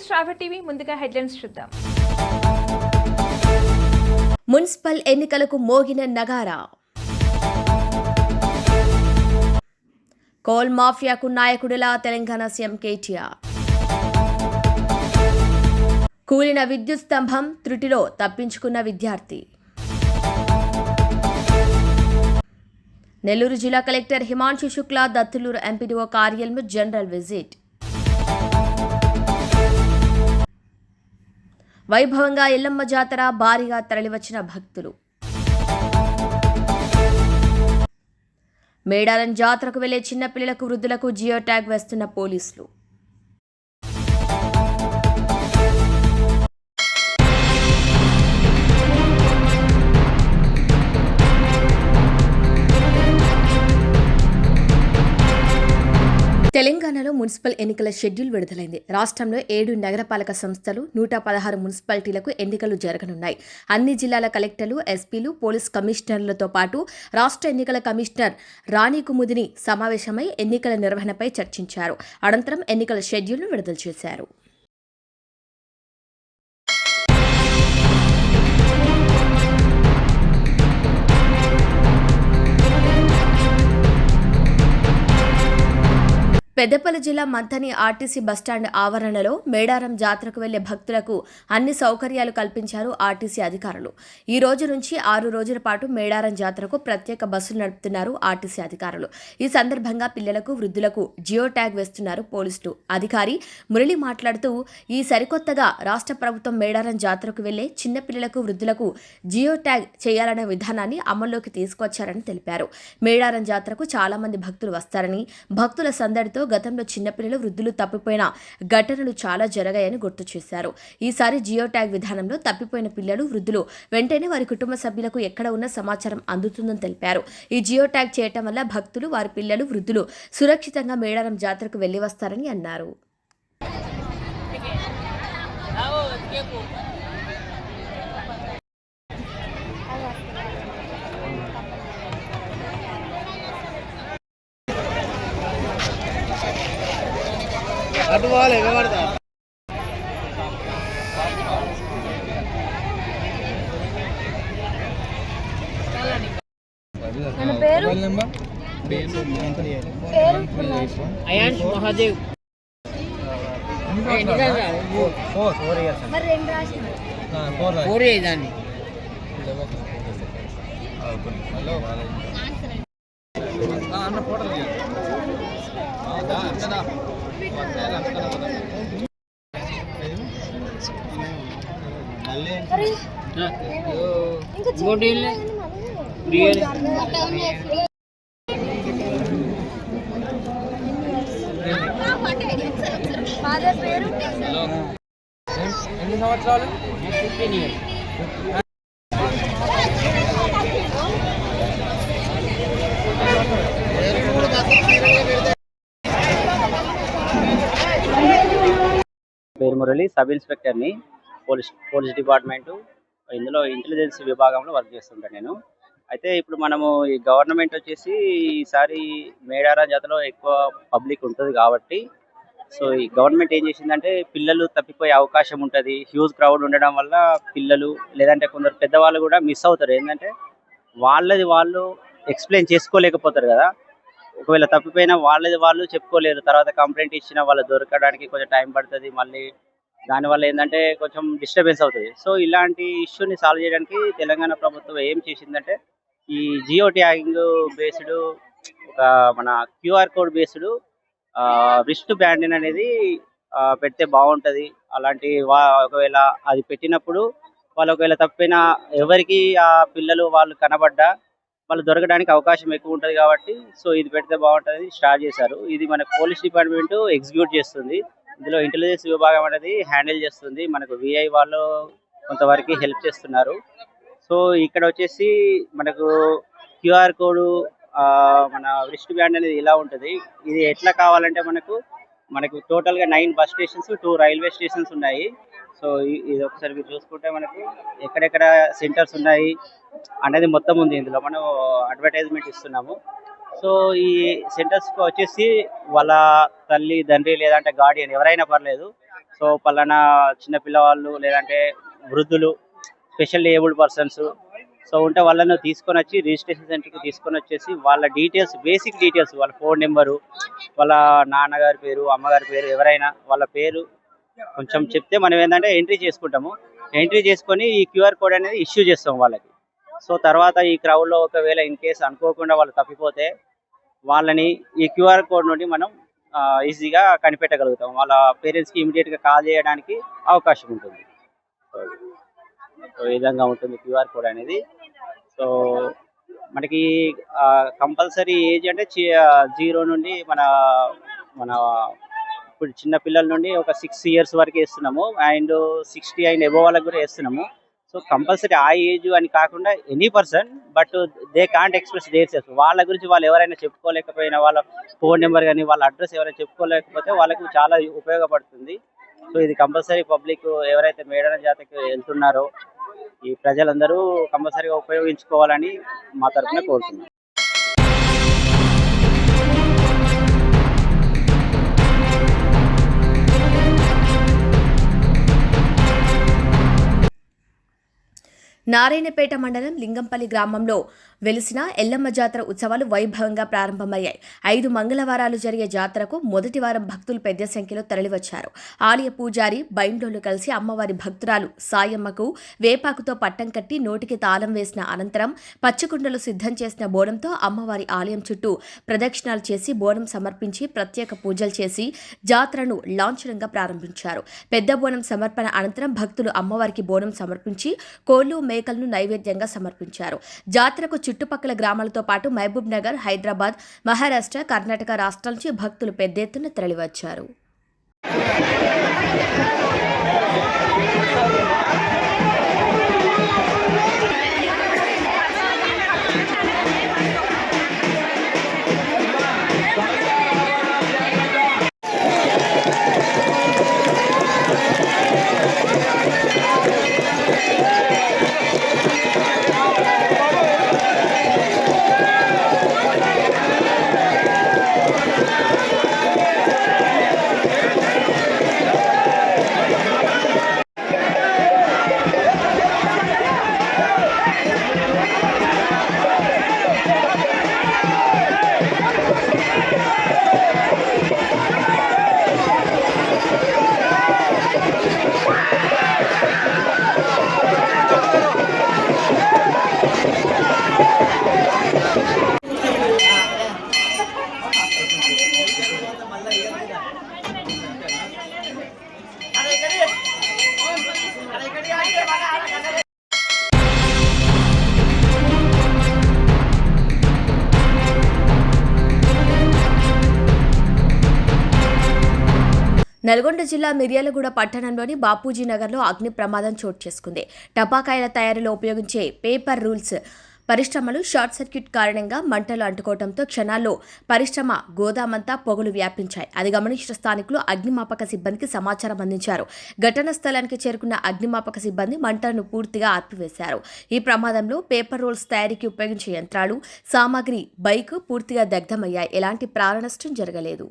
శ్రావ్య TV ముందుగా headlines చూద్దాం. Municipal ఎన్నికలకు మోగిన నగారా. కోల్ మాఫియాకు నాయకుడిలా తెలంగాణ సీఎం కేటీఆర్. కూలిన విద్యుత్ స్తంభం త్రుటిలో తప్పించుకున్న విద్యార్థి. నెల్లూరు జిల్లా కలెక్టర్ హిమాంశు శుక్లా దత్తులూరు ఎంపీడీఓ కార్యాలయం జనరల్ విజిట్. వైభవంగా ఎల్లమ్మ జాతర, భారీగా తరలివచ్చిన భక్తులు. మేడారం జాతరకు వెళ్లే చిన్నపిల్లలకు, వృద్ధులకు జియో ట్యాగ్ వేస్తున్న పోలీసులు. తెలంగాణలో మున్సిపల్ ఎన్నికల షెడ్యూల్ విడుదలైంది. రాష్ట్రంలో 7 నగరపాలక సంస్థలు, 116 మున్సిపాలిటీలకు ఎన్నికలు జరగనున్నాయి. అన్ని జిల్లాల కలెక్టర్లు, ఎస్పీలు, పోలీస్ కమిషనర్లతో పాటు రాష్ట్ర ఎన్నికల కమిషనర్ రాణి కుముదిని సమావేశమై ఎన్నికల నిర్వహణపై చర్చించారు. అనంతరం ఎన్నికల షెడ్యూల్ను విడుదల చేశారు. పెద్దపల్లి జిల్లా మంథని ఆర్టీసీ బస్టాండ్ ఆవరణలో మేడారం జాతరకు వెళ్లే భక్తులకు అన్ని సౌకర్యాలు కల్పించారు ఆర్టీసీ అధికారులు. ఈ రోజు నుంచి 6 రోజుల పాటు మేడారం జాతరకు ప్రత్యేక బస్సులు నడుపుతున్నారు ఆర్టీసీ అధికారులు. ఈ సందర్భంగా పిల్లలకు, వృద్ధులకు జియో ట్యాగ్ వేస్తున్నారు పోలీసులు. అధికారి మురళి మాట్లాడుతూ, ఈ సరికొత్తగా రాష్ట్ర ప్రభుత్వం మేడారం జాతరకు వెళ్లే చిన్నపిల్లలకు, వృద్ధులకు జియో ట్యాగ్ చేయాలనే విధానాన్ని అమల్లోకి తీసుకొచ్చారని తెలిపారు. మేడారం జాతరకు చాలా మంది భక్తులు వస్తారని, భక్తుల సందడితో గతంలో చిన్నపిల్లలు, వృద్ధులు తప్పిపోయిన ఘటనలు చాలా జరిగాయని గుర్తు చేశారు. ఈసారి జియో ట్యాగ్ విధానంలో తప్పిపోయిన పిల్లలు, వృద్ధులు వెంటనే వారి కుటుంబ సభ్యులకు ఎక్కడ ఉన్న సమాచారం అందుతుందని తెలిపారు. ఈ జియో ట్యాగ్ చేయటం వల్ల భక్తులు, వారి పిల్లలు, వృద్ధులు సురక్షితంగా మేడారం జాతరకు వెళ్లి వస్తారని అన్నారు. అయాన్స్ మహాదేవ్. ఎన్ని సంవత్సరాలు? 15 years. పేరు మురళి, సబ్ ఇన్స్పెక్టర్ని, పోలీస్ డిపార్ట్మెంటు. ఇందులో ఇంటెలిజెన్స్ విభాగంలో వర్క్ చేస్తుంటాను నేను. అయితే ఇప్పుడు మనము ఈ గవర్నమెంట్ వచ్చేసి ఈసారి మేడారం జాతరలో ఎక్కువ పబ్లిక్ ఉంటుంది కాబట్టి, సో ఈ గవర్నమెంట్ ఏం చేసిందంటే పిల్లలు తప్పిపోయే అవకాశం ఉంటుంది. హ్యూజ్ క్రౌడ్ ఉండడం వల్ల పిల్లలు, లేదంటే కొందరు పెద్దవాళ్ళు కూడా మిస్ అవుతారు. ఏంటంటే వాళ్ళది వాళ్ళు ఎక్స్ప్లెయిన్ చేసుకోలేకపోతారు కదా. ఒకవేళ తప్పిపోయినా వాళ్ళది వాళ్ళు చెప్పుకోలేరు. తర్వాత కంప్లైంట్ ఇచ్చిన వాళ్ళు దొరకడానికి కొంచెం టైం పడుతుంది. మళ్ళీ దానివల్ల ఏంటంటే కొంచెం డిస్టర్బెన్స్ అవుతుంది. సో ఇలాంటి ఇష్యూని సాల్వ్ చేయడానికి తెలంగాణ ప్రభుత్వం ఏం చేసిందంటే ఈ జియో ట్యాగింగ్ బేస్డ్ ఒక మన QR code based wrist band అనేది పెడితే బాగుంటుంది. అలాంటి ఒకవేళ అది పెట్టినప్పుడు వాళ్ళు ఒకవేళ తప్పిపోయినా ఎవరికి ఆ పిల్లలు వాళ్ళు కనబడ్డా వాళ్ళు దొరకడానికి అవకాశం ఎక్కువ ఉంటుంది కాబట్టి, సో ఇది పెడితే బాగుంటుంది స్టార్ట్ చేశారు. ఇది మన పోలీస్ డిపార్ట్మెంట్ ఎగ్జిక్యూట్ చేస్తుంది. ఇందులో ఇంటెలిజెన్స్ విభాగం అనేది హ్యాండిల్ చేస్తుంది. మనకు విఐ వాళ్ళు కొంతవరకు హెల్ప్ చేస్తున్నారు. సో ఇక్కడ వచ్చేసి మనకు క్యూఆర్ కోడ్, మన రిస్ట్ బ్యాండ్ అనేది ఇలా ఉంటుంది. ఇది ఎట్లా కావాలంటే మనకు టోటల్గా 9 బస్ స్టేషన్స్, 2 రైల్వే స్టేషన్స్ ఉన్నాయి. సో ఇది ఒకసారి మీరు చూసుకుంటే మనకు ఎక్కడెక్కడ సెంటర్స్ ఉన్నాయి అనేది మొత్తం ఉంది. ఇందులో మనం అడ్వర్టైజ్మెంట్ ఇస్తున్నాము. సో ఈ సెంటర్స్కి వచ్చేసి వాళ్ళ తల్లి, తండ్రి లేదంటే గార్డియన్ ఎవరైనా పర్లేదు, సో సో పలానా చిన్నపిల్లవాళ్ళు లేదంటే వృద్ధులు, స్పెషల్ ఏబుల్డ్ పర్సన్స్ సో ఉంటే వాళ్ళను తీసుకొని వచ్చి రిజిస్ట్రేషన్ సెంటర్కి తీసుకొని వచ్చేసి వాళ్ళ డీటెయిల్స్, బేసిక్ డీటెయిల్స్, వాళ్ళ ఫోన్ నెంబరు, వాళ్ళ నాన్నగారి పేరు, అమ్మగారి పేరు, ఎవరైనా వాళ్ళ పేరు కొంచెం చెప్తే మనం ఏంటంటే ఎంట్రీ చేసుకుంటాము. ఎంట్రీ చేసుకొని ఈ క్యూఆర్ కోడ్ అనేది ఇష్యూ చేస్తాం వాళ్ళకి. సో తర్వాత ఈ క్రౌడ్లో ఒకవేళ ఇన్ కేస్ అనుకోకుండా వాళ్ళు తప్పిపోతే వాళ్ళని ఈ క్యూఆర్ కోడ్ నుండి మనం ఈజీగా కనిపెట్టగలుగుతాం. వాళ్ళ పేరెంట్స్కి ఇమీడియట్గా కాల్ చేయడానికి అవకాశం ఉంటుంది. సో ఈ విధంగా ఉంటుంది క్యూఆర్ కోడ్ అనేది. సో మనకి కంపల్సరీ ఏజ్ అంటే 0 నుండి మన ఇప్పుడు చిన్న పిల్లల నుండి ఒక 6 ఇయర్స్ వరకు వేస్తున్నాము, అండ్ 60 అండ్ ఎబో వాళ్ళకి కూడా వేస్తున్నాము. సో కంపల్సరీ ఆ ఏజ్ అని కాకుండా any person, but they can't express there self. వాళ్ళ గురించి వాళ్ళు ఎవరైనా చెప్పుకోలేకపోయినా, వాళ్ళ ఫోన్ నెంబర్ కానీ వాళ్ళ అడ్రస్ ఎవరైనా చెప్పుకోలేకపోతే వాళ్ళకు చాలా ఉపయోగపడుతుంది. సో ఇది కంపల్సరీ పబ్లిక్ ఎవరైతే మేడారం జాతరకి వెళ్తున్నారో ఈ ప్రజలందరూ కంపల్సరీగా ఉపయోగించుకోవాలని మా తరఫున కోరుతున్నాం. నారాయణపేట మండలం లింగంపల్లి గ్రామంలో వెలిసిన ఎల్లమ్మ జాతర ఉత్సవాలు వైభవంగా ప్రారంభమయ్యాయి. 5 మంగళవారాలు జరిగే జాతరకు మొదటి వారం భక్తులు పెద్ద సంఖ్యలో తరలివచ్చారు. ఆలయ పూజారి బైండోలు కలిసి అమ్మవారి భక్తురాలు సాయమ్మకు వేపాకుతో పట్టం కట్టి నోటికి తాళం వేసిన అనంతరం పచ్చకుండలు సిద్ధం చేసిన బోనంతో అమ్మవారి ఆలయం చుట్టూ ప్రదక్షిణాలు చేసి బోనం సమర్పించి ప్రత్యేక పూజలు చేసి జాతరను లాంఛనంగా ప్రారంభించారు. పెద్ద బోనం సమర్పణ అనంతరం భక్తులు అమ్మవారికి బోనం సమర్పించి కోళ్లు, మేకలను నైవేద్యంగా సమర్పించారు. జాతరకు చుట్టుపక్కల గ్రామాలతో పాటు మహబూబ్ నగర్, హైదరాబాద్, మహారాష్ట్ర, కర్ణాటక రాష్ట్రాల నుంచి భక్తులు పెద్ద ఎత్తున తరలివచ్చారు. నల్గొండ జిల్లా మిర్యాలగూడ పట్టణంలోని బాపూజీ నగర్లో అగ్ని ప్రమాదం చోటు చేసుకుంది. టపాకాయల తయారీలో ఉపయోగించే పేపర్ రూల్స్ పరిశ్రమలు షార్ట్ సర్క్యూట్ కారణంగా మంటలు అంటుకోవడంతో క్షణాల్లో పరిశ్రమ గోదామంతా పొగలు వ్యాపించాయి. అది గమనించిన స్థానికులు అగ్నిమాపక సిబ్బందికి సమాచారం అందించారు. ఘటనా స్థలానికి చేరుకున్న అగ్నిమాపక సిబ్బంది మంటలను పూర్తిగా ఆర్పివేశారు. ఈ ప్రమాదంలో పేపర్ రోల్స్ తయారీకి ఉపయోగించే యంత్రాలు, సామాగ్రి, బైక్ పూర్తిగా దగ్ధమయ్యాయి. ఎలాంటి ప్రాణనష్టం జరగలేదు.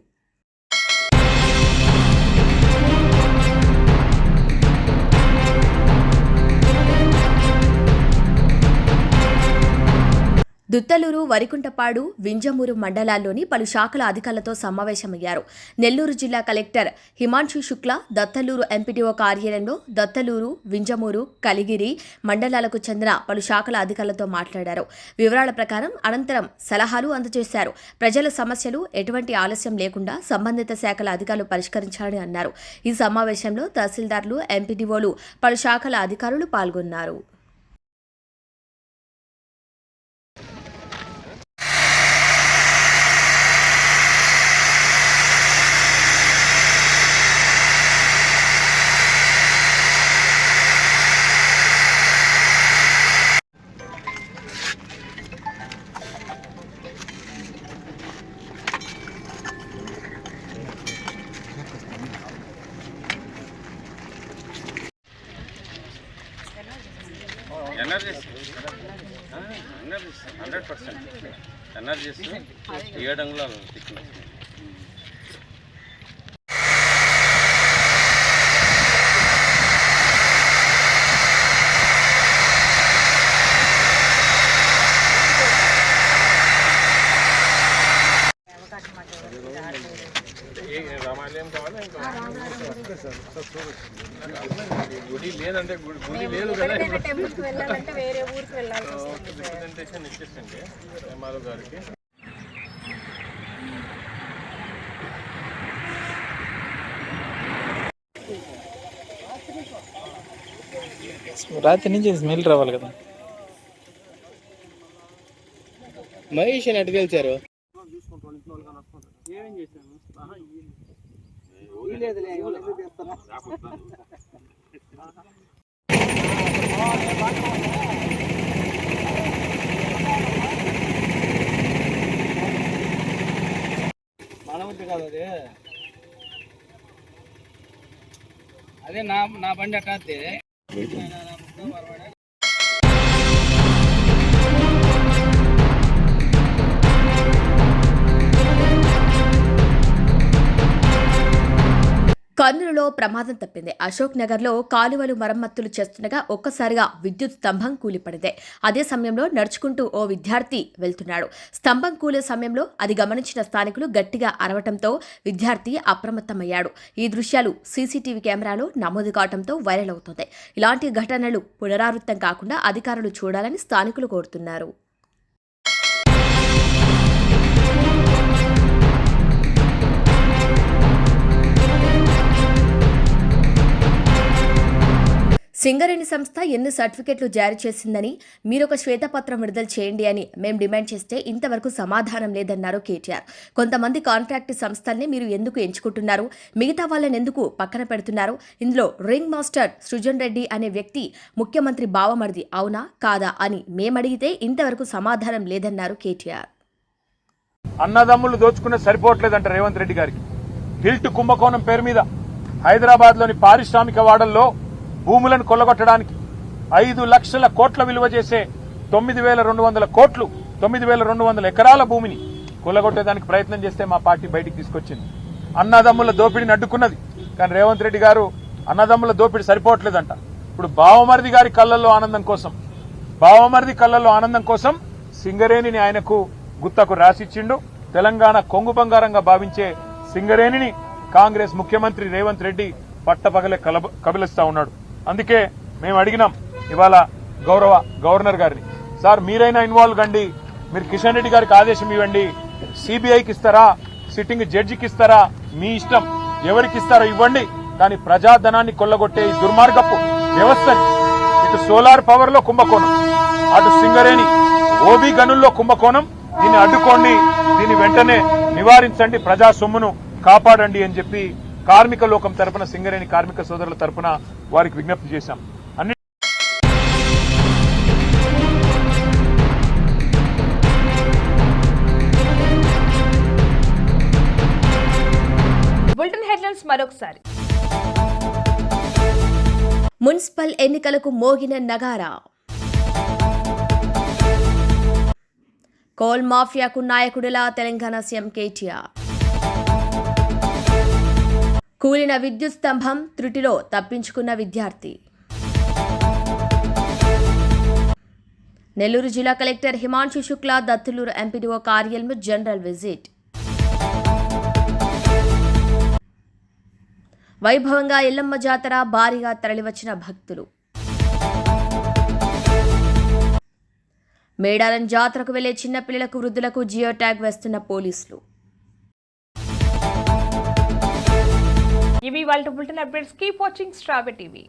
దుత్తలూరు, వరికుంటపాడు, వింజమూరు మండలాల్లోని పలు శాఖల అధికారులతో సమావేశమయ్యారు. నెల్లూరు జిల్లా కలెక్టర్ హిమాంశు శుక్లా దత్తలూరు ఎంపీటీఓ కార్యాలయంలో దత్తలూరు, వింజమూరు, కలిగిరి మండలాలకు చెందిన పలు శాఖల అధికారులతో మాట్లాడారు. వివరాల ప్రకారం అనంతరం సలహాలు అందజేశారు. ప్రజల సమస్యలు ఎటువంటి ఆలస్యం లేకుండా సంబంధిత శాఖల అధికారులు పరిష్కరించాలని అన్నారు. ఈ సమావేశంలో తహసీల్దార్లు, ఎంపీడీఓలు, పలు శాఖల అధికారులు పాల్గొన్నారు. ఎనర్జీస్ 100% ఎనర్జీస్ తీయడంలో థిక్నెస్ ఏ రామాలయం కావాలా ఇంకా గుడి లేదంటే గుడి లేదు కదా టెంపుల్కి వెళ్ళాలంటే వేరే ఊరికి వెళ్ళాలి. రిప్రజెంటేషన్ ఇచ్చేసండి ఎంఆర్ఓ గారికి. రాత్రి నుంచి స్మెల్ రావాలి కదా. మహేష్ అని అటు తెలిసారు. మనవుద్ది కాదు అది. అదే నా బండి అట్టే. కర్నూలులో ప్రమాదం తప్పింది. అశోక్ నగర్లో కాలువలు మరమ్మతులు చేస్తుండగా ఒక్కసారిగా విద్యుత్ స్తంభం కూలిపడింది. అదే సమయంలో నడుచుకుంటూ ఓ విద్యార్థి వెళ్తున్నాడు. స్తంభం కూలే సమయంలో అది గమనించిన స్థానికులు గట్టిగా అరవటంతో విద్యార్థి అప్రమత్తమయ్యాడు. ఈ దృశ్యాలు సీసీటీవీ కెమెరాలో నమోదు కావడంతో వైరల్ అవుతోంది. ఇలాంటి ఘటనలు పునరావృతం కాకుండా అధికారులు చూడాలని స్థానికులు కోరుతున్నారు. సింగరేణి సంస్థ ఎన్ని సర్టిఫికెట్లు జారీ చేసిందని మీరొక శ్వేతపత్రం విడుదల చేయండి అని మేం డిమాండ్ చేస్తే ఇంతవరకు సమాధానం లేదన్నారు కేటీఆర్. కొంతమంది కాంట్రాక్ట్ సంస్థల్ని మీరు ఎందుకు ఎంచుకుంటున్నారు, మిగతా వాళ్ళని ఎందుకు పక్కన పెడుతున్నారు? ఇందులో రింగ్ మాస్టర్ సృజన్ రెడ్డి అనే వ్యక్తి ముఖ్యమంత్రి బావమరిది అవునా కాదా అని మేమడిగితే ఇంతవరకు సమాధానం లేదన్నారు కేటీఆర్. అన్నదమ్ములు దోచుకునే సరిపోవట్లేదంట రేవంత్ రెడ్డి గారికి. హిల్ట్ కుంభకోణం పేరు మీద హైదరాబాద్లోని పారిశ్రామిక వాడల్లో భూములను కొల్లగొట్టడానికి 5 లక్షల కోట్ల విలువ చేసే 9,200 కోట్లు 9,200 ఎకరాల భూమిని కొల్లగొట్టేదానికి ప్రయత్నం చేస్తే మా పార్టీ బయటికి తీసుకొచ్చింది. అన్నదమ్ముల దోపిడిని అడ్డుకున్నది. కానీ రేవంత్ రెడ్డి గారు అన్నదమ్ముల దోపిడి సరిపోవట్లేదంట. ఇప్పుడు బావమరిది గారి కళ్ళల్లో ఆనందం కోసం సింగరేణిని ఆయనకు గుత్తకు రాసిచ్చిండు. తెలంగాణ కొంగు బంగారంగా భావించే సింగరేణిని కాంగ్రెస్ ముఖ్యమంత్రి రేవంత్ రెడ్డి పట్టపగలే కబిలిస్తా ఉన్నాడు. అందుకే మేము అడిగినాం ఇవాళ గౌరవ గవర్నర్ గారిని, సార్ మీరైనా ఇన్వాల్వ్ కండి, మీరు కిషన్ రెడ్డి గారికి ఆదేశం ఇవ్వండి, సిబిఐకి ఇస్తారా, సిట్టింగ్ జడ్జికి ఇస్తారా, మీ ఇష్టం, ఎవరికి ఇస్తారో ఇవ్వండి, కానీ ప్రజాధనాన్ని కొల్లగొట్టే ఈ దుర్మార్గపు వ్యవస్థని, ఇటు సోలార్ పవర్ లో కుంభకోణం, అటు సింగరేణి ఓబీ గనుల్లో కుంభకోణం, దీన్ని అడ్డుకోండి, దీన్ని వెంటనే నివారించండి, ప్రజా సొమ్మును కాపాడండి అని చెప్పి కార్మిక లోకం తరపున, సింగరేణి కార్మిక సోదరుల తరపున వారికి విజ్ఞప్తి చేశాం. బులెటిన్ హెడ్లైన్స్ మరొకసారి. మున్సిపల్ ఎన్నికలకు మోగిన నగారా. కోల్ మాఫియాకు నాయకుడిలా తెలంగాణ సీఎం కేటీఆర్. కూలిన విద్యుత్ స్తంభం త్రుటిలో తప్పించుకున్న విద్యార్థి. నెల్లూరు జిల్లా కలెక్టర్ హిమాంశు శుక్లా దత్తులూరు ఎంపీడీఓ కార్యాలయం జనరల్ విజిట్. వైభవంగా ఎల్లమ్మ జాతర, భారీగా తరలివచ్చిన భక్తులు. మేడారం జాతరకు వెళ్లే చిన్నపిల్లలకు, వృద్ధులకు జియో ట్యాగ్ వేస్తున్న పోలీసులు. ఇవి వాళ్ళ బులెటిన్ అప్డేట్స్. కీప్ వాచింగ్ స్ట్రాబె టీవీ.